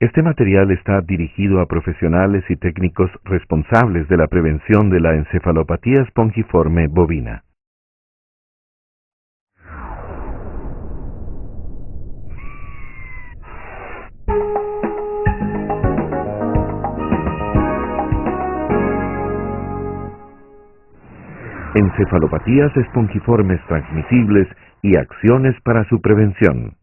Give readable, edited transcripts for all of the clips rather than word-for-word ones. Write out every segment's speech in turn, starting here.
Este material está dirigido a profesionales y técnicos responsables de la prevención de la encefalopatía espongiforme bovina. Encefalopatías espongiformes transmisibles y acciones para su prevención.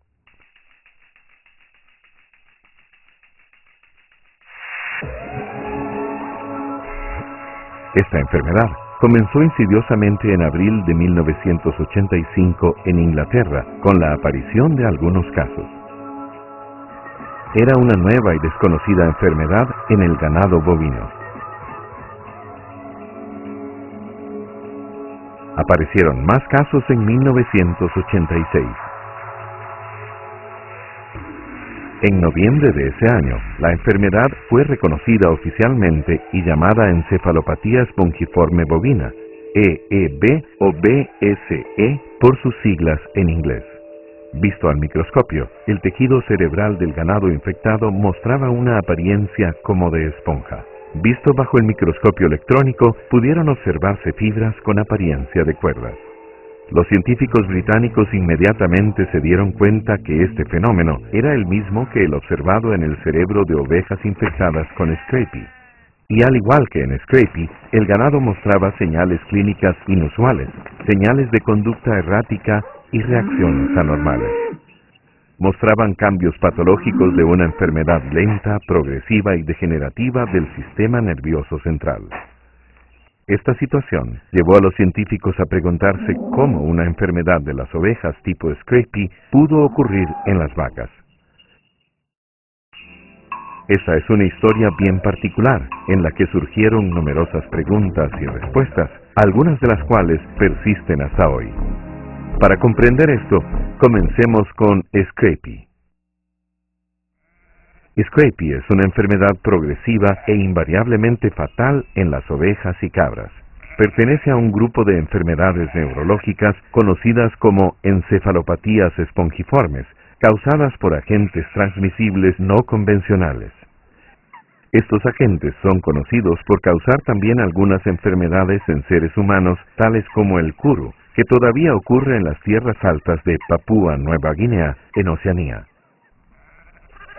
Esta enfermedad comenzó insidiosamente en abril de 1985 en Inglaterra, con la aparición de algunos casos. Era una nueva y desconocida enfermedad en el ganado bovino. Aparecieron más casos en 1986. En noviembre de ese año, la enfermedad fue reconocida oficialmente y llamada encefalopatía espongiforme bovina, EEB o BSE por sus siglas en inglés. Visto al microscopio, el tejido cerebral del ganado infectado mostraba una apariencia como de esponja. Visto bajo el microscopio electrónico, pudieron observarse fibras con apariencia de cuerdas. Los científicos británicos inmediatamente se dieron cuenta que este fenómeno era el mismo que el observado en el cerebro de ovejas infectadas con Scrapie. Y al igual que en Scrapie, el ganado mostraba señales clínicas inusuales, señales de conducta errática y reacciones anormales. Mostraban cambios patológicos de una enfermedad lenta, progresiva y degenerativa del sistema nervioso central. Esta situación llevó a los científicos a preguntarse cómo una enfermedad de las ovejas tipo Scrapie pudo ocurrir en las vacas. Esa es una historia bien particular, en la que surgieron numerosas preguntas y respuestas, algunas de las cuales persisten hasta hoy. Para comprender esto, comencemos con Scrapie. Scrapie es una enfermedad progresiva e invariablemente fatal en las ovejas y cabras. Pertenece a un grupo de enfermedades neurológicas conocidas como encefalopatías espongiformes, causadas por agentes transmisibles no convencionales. Estos agentes son conocidos por causar también algunas enfermedades en seres humanos, tales como el kuru, que todavía ocurre en las tierras altas de Papúa Nueva Guinea, en Oceanía.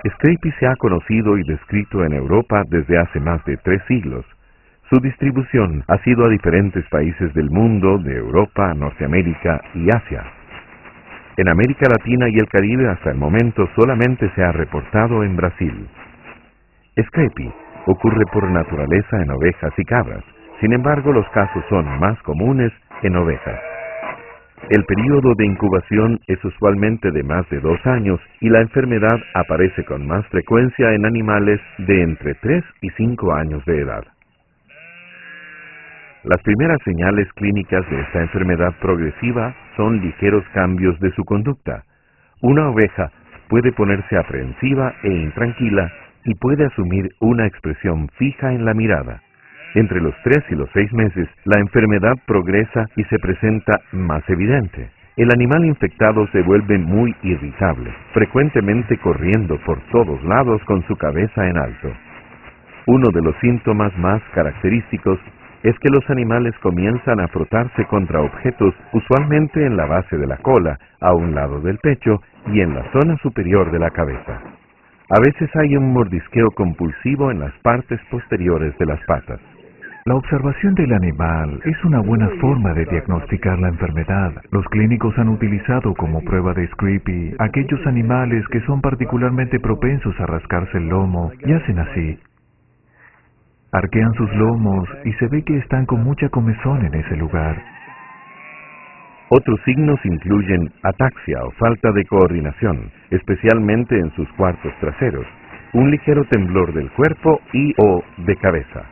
Scrapie se ha conocido y descrito en Europa desde hace más de 3 siglos. Su distribución ha sido a diferentes países del mundo, de Europa, Norteamérica y Asia. En América Latina y el Caribe hasta el momento solamente se ha reportado en Brasil. Scrapie ocurre por naturaleza en ovejas y cabras, sin embargo los casos son más comunes en ovejas. El período de incubación es usualmente de más de 2 años y la enfermedad aparece con más frecuencia en animales de entre 3 y 5 años de edad. Las primeras señales clínicas de esta enfermedad progresiva son ligeros cambios de su conducta. Una oveja puede ponerse aprensiva e intranquila y puede asumir una expresión fija en la mirada. Entre los 3 y los 6 meses, la enfermedad progresa y se presenta más evidente. El animal infectado se vuelve muy irritable, frecuentemente corriendo por todos lados con su cabeza en alto. Uno de los síntomas más característicos es que los animales comienzan a frotarse contra objetos, usualmente en la base de la cola, a un lado del pecho y en la zona superior de la cabeza. A veces hay un mordisqueo compulsivo en las partes posteriores de las patas. La observación del animal es una buena forma de diagnosticar la enfermedad. Los clínicos han utilizado como prueba de Scrapie aquellos animales que son particularmente propensos a rascarse el lomo y hacen así. Arquean sus lomos y se ve que están con mucha comezón en ese lugar. Otros signos incluyen ataxia o falta de coordinación, especialmente en sus cuartos traseros, un ligero temblor del cuerpo y o de cabeza.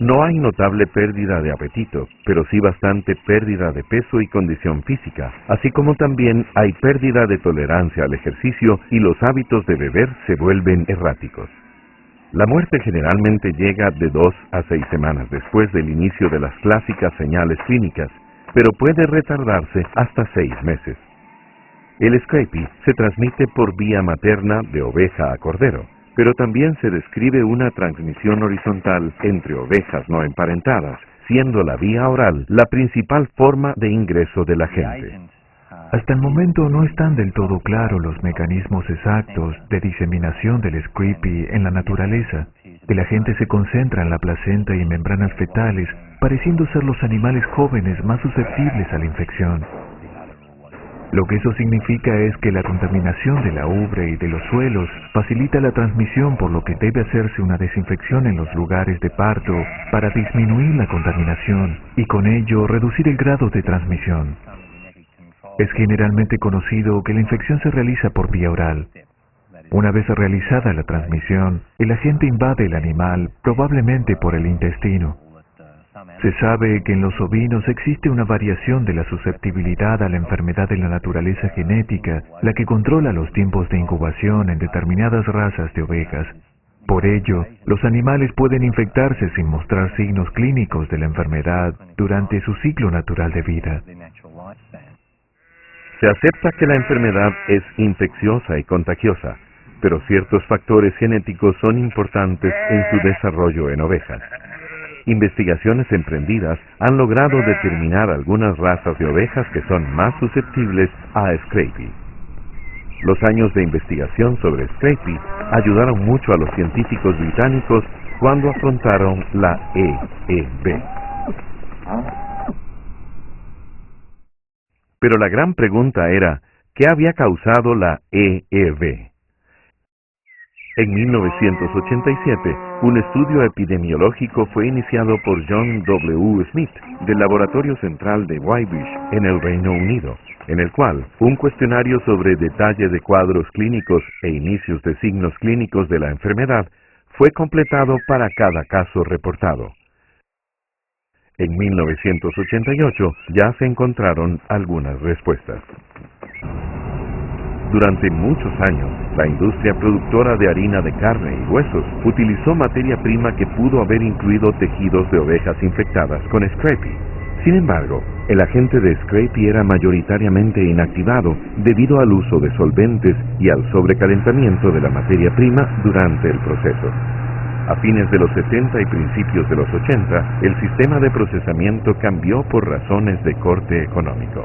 No hay notable pérdida de apetito, pero sí bastante pérdida de peso y condición física, así como también hay pérdida de tolerancia al ejercicio y los hábitos de beber se vuelven erráticos. La muerte generalmente llega de 2 a 6 semanas después del inicio de las clásicas señales clínicas, pero puede retardarse hasta 6 meses. El Scrapie se transmite por vía materna de oveja a cordero, pero también se describe una transmisión horizontal entre ovejas no emparentadas, siendo la vía oral la principal forma de ingreso de la gente. Hasta el momento no están del todo claros los mecanismos exactos de diseminación del Screpie en la naturaleza. El agente se concentra en la placenta y membranas fetales, pareciendo ser los animales jóvenes más susceptibles a la infección. Lo que eso significa es que la contaminación de la ubre y de los suelos facilita la transmisión, por lo que debe hacerse una desinfección en los lugares de parto para disminuir la contaminación y con ello reducir el grado de transmisión. Es generalmente conocido que la infección se realiza por vía oral. Una vez realizada la transmisión, el agente invade el animal, probablemente por el intestino. Se sabe que en los ovinos existe una variación de la susceptibilidad a la enfermedad en la naturaleza genética, la que controla los tiempos de incubación en determinadas razas de ovejas. Por ello, los animales pueden infectarse sin mostrar signos clínicos de la enfermedad durante su ciclo natural de vida. Se acepta que la enfermedad es infecciosa y contagiosa, pero ciertos factores genéticos son importantes en su desarrollo en ovejas. Investigaciones emprendidas han logrado determinar algunas razas de ovejas que son más susceptibles a Screpie. Los años de investigación sobre Screpie ayudaron mucho a los científicos británicos cuando afrontaron la EEB. Pero la gran pregunta era, ¿qué había causado la EEB? En 1987, un estudio epidemiológico fue iniciado por John W. Smith, del Laboratorio Central de Wyvish, en el Reino Unido, en el cual un cuestionario sobre detalle de cuadros clínicos e inicios de signos clínicos de la enfermedad fue completado para cada caso reportado. En 1988 ya se encontraron algunas respuestas. Durante muchos años, la industria productora de harina de carne y huesos utilizó materia prima que pudo haber incluido tejidos de ovejas infectadas con Screpie. Sin embargo, el agente de Screpie era mayoritariamente inactivado debido al uso de solventes y al sobrecalentamiento de la materia prima durante el proceso. A fines de los 70 y principios de los 80, el sistema de procesamiento cambió por razones de corte económico.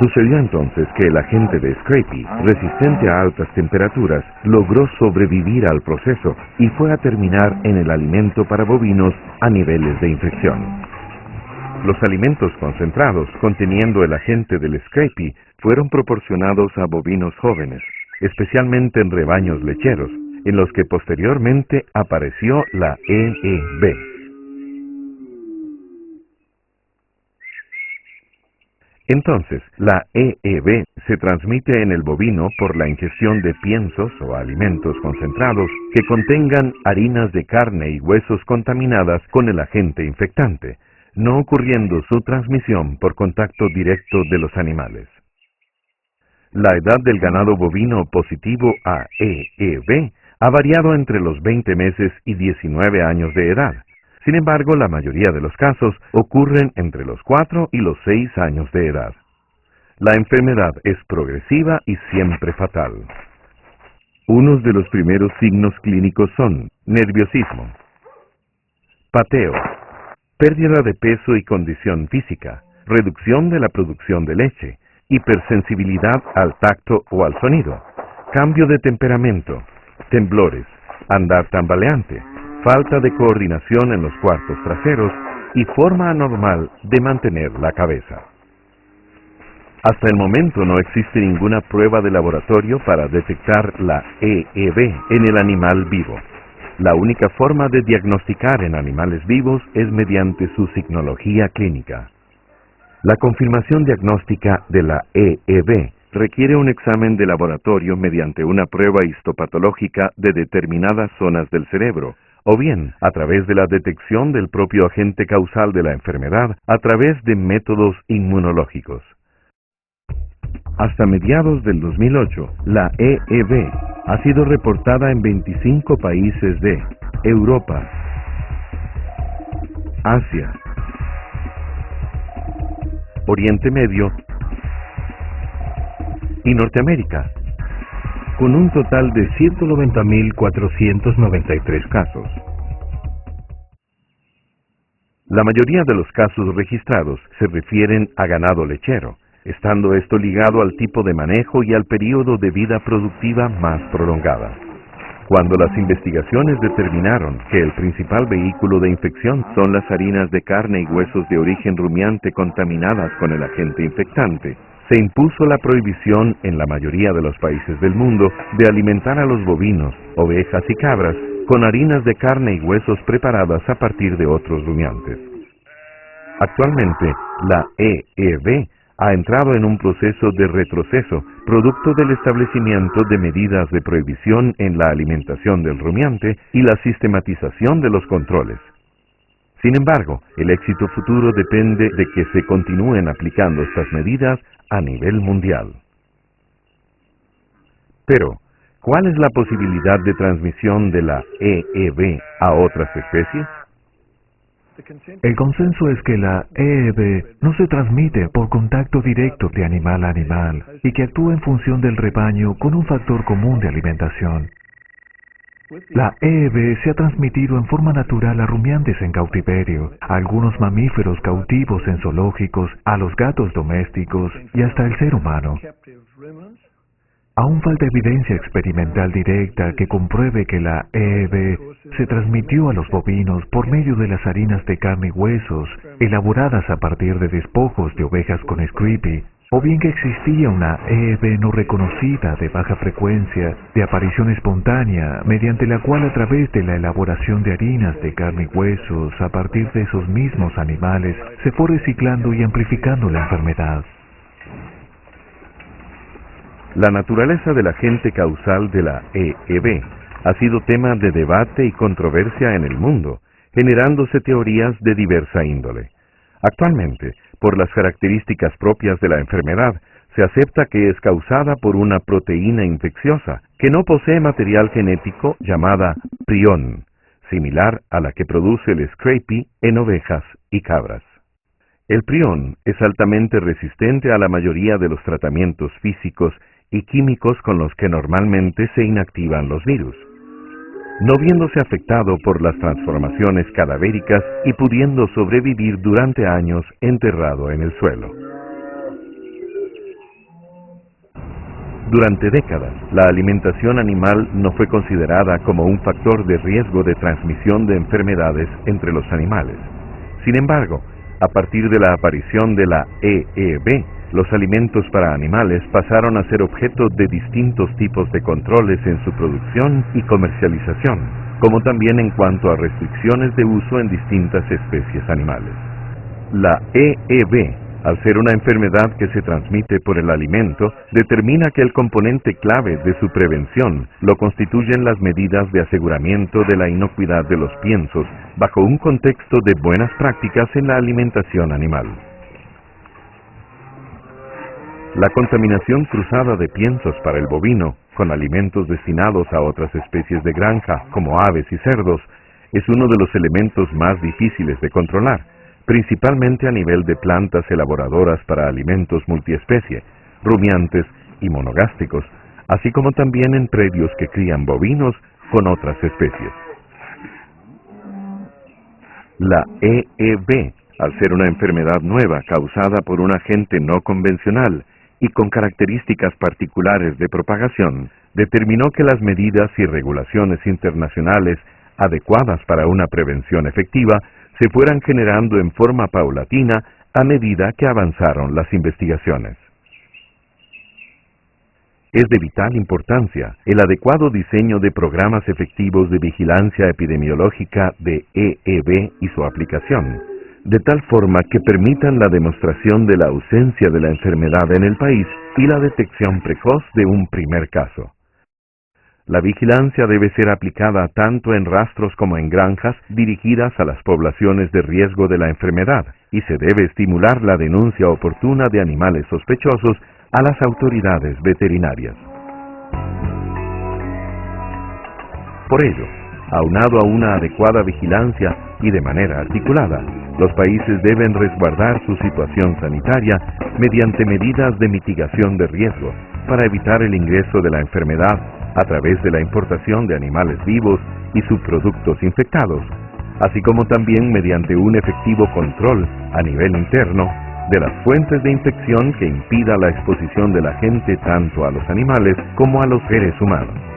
Sucedió entonces que el agente de Screpie, resistente a altas temperaturas, logró sobrevivir al proceso y fue a terminar en el alimento para bovinos a niveles de infección. Los alimentos concentrados conteniendo el agente del Screpie fueron proporcionados a bovinos jóvenes, especialmente en rebaños lecheros, en los que posteriormente apareció la EEB. Entonces, la EEB se transmite en el bovino por la ingestión de piensos o alimentos concentrados que contengan harinas de carne y huesos contaminadas con el agente infectante, no ocurriendo su transmisión por contacto directo de los animales. La edad del ganado bovino positivo a EEB ha variado entre los 20 meses y 19 años de edad. Sin embargo, la mayoría de los casos ocurren entre los 4 y los 6 años de edad. La enfermedad es progresiva y siempre fatal. Unos de los primeros signos clínicos son nerviosismo, pateo, pérdida de peso y condición física, reducción de la producción de leche, hipersensibilidad al tacto o al sonido, cambio de temperamento, temblores, andar tambaleante, falta de coordinación en los cuartos traseros y forma anormal de mantener la cabeza. Hasta el momento no existe ninguna prueba de laboratorio para detectar la EEB en el animal vivo. La única forma de diagnosticar en animales vivos es mediante su signología clínica. La confirmación diagnóstica de la EEB requiere un examen de laboratorio mediante una prueba histopatológica de determinadas zonas del cerebro, o bien a través de la detección del propio agente causal de la enfermedad a través de métodos inmunológicos. Hasta mediados del 2008, la EEB ha sido reportada en 25 países de Europa, Asia, Oriente Medio y Norteamérica. con un total de 190.493 casos. La mayoría de los casos registrados se refieren a ganado lechero, estando esto ligado al tipo de manejo y al periodo de vida productiva más prolongada. Cuando las investigaciones determinaron que el principal vehículo de infección son las harinas de carne y huesos de origen rumiante contaminadas con el agente infectante, se impuso la prohibición en la mayoría de los países del mundo de alimentar a los bovinos, ovejas y cabras con harinas de carne y huesos preparadas a partir de otros rumiantes. Actualmente, la EEB ha entrado en un proceso de retroceso, producto del establecimiento de medidas de prohibición en la alimentación del rumiante y la sistematización de los controles. Sin embargo, el éxito futuro depende de que se continúen aplicando estas medidas a nivel mundial. Pero, ¿cuál es la posibilidad de transmisión de la EEB a otras especies? El consenso es que la EEB no se transmite por contacto directo de animal a animal y que actúa en función del rebaño con un factor común de alimentación. La EEB se ha transmitido en forma natural a rumiantes en cautiverio, a algunos mamíferos cautivos en zoológicos, a los gatos domésticos y hasta el ser humano. Aún falta evidencia experimental directa que compruebe que la EEB se transmitió a los bovinos por medio de las harinas de carne y huesos, elaboradas a partir de despojos de ovejas con Scrapie, o bien que existía una EEB no reconocida de baja frecuencia, de aparición espontánea, mediante la cual a través de la elaboración de harinas de carne y huesos a partir de esos mismos animales se fue reciclando y amplificando la enfermedad. La naturaleza del agente causal de la EEB ha sido tema de debate y controversia en el mundo, generándose teorías de diversa índole. Actualmente, por las características propias de la enfermedad, se acepta que es causada por una proteína infecciosa que no posee material genético llamada prión, similar a la que produce el Scrapie en ovejas y cabras. El prión es altamente resistente a la mayoría de los tratamientos físicos y químicos con los que normalmente se inactivan los virus, no viéndose afectado por las transformaciones cadavéricas y pudiendo sobrevivir durante años enterrado en el suelo. Durante décadas, la alimentación animal no fue considerada como un factor de riesgo de transmisión de enfermedades entre los animales. Sin embargo, a partir de la aparición de la EEB, los alimentos para animales pasaron a ser objeto de distintos tipos de controles en su producción y comercialización, como también en cuanto a restricciones de uso en distintas especies animales. La EEB, al ser una enfermedad que se transmite por el alimento, determina que el componente clave de su prevención lo constituyen las medidas de aseguramiento de la inocuidad de los piensos bajo un contexto de buenas prácticas en la alimentación animal. La contaminación cruzada de piensos para el bovino con alimentos destinados a otras especies de granja, como aves y cerdos, es uno de los elementos más difíciles de controlar, principalmente a nivel de plantas elaboradoras para alimentos multiespecie, rumiantes y monogástricos, así como también en predios que crían bovinos con otras especies. La EEB, al ser una enfermedad nueva causada por un agente no convencional y con características particulares de propagación, determinó que las medidas y regulaciones internacionales adecuadas para una prevención efectiva se fueran generando en forma paulatina a medida que avanzaron las investigaciones. Es de vital importancia el adecuado diseño de programas efectivos de vigilancia epidemiológica de EEB y su aplicación, de tal forma que permitan la demostración de la ausencia de la enfermedad en el país y la detección precoz de un primer caso. La vigilancia debe ser aplicada tanto en rastros como en granjas dirigidas a las poblaciones de riesgo de la enfermedad, y se debe estimular la denuncia oportuna de animales sospechosos a las autoridades veterinarias. Por ello, aunado a una adecuada vigilancia y de manera articulada, los países deben resguardar su situación sanitaria mediante medidas de mitigación de riesgo, para evitar el ingreso de la enfermedad a través de la importación de animales vivos y subproductos infectados, así como también mediante un efectivo control a nivel interno de las fuentes de infección que impida la exposición de la gente tanto a los animales como a los seres humanos.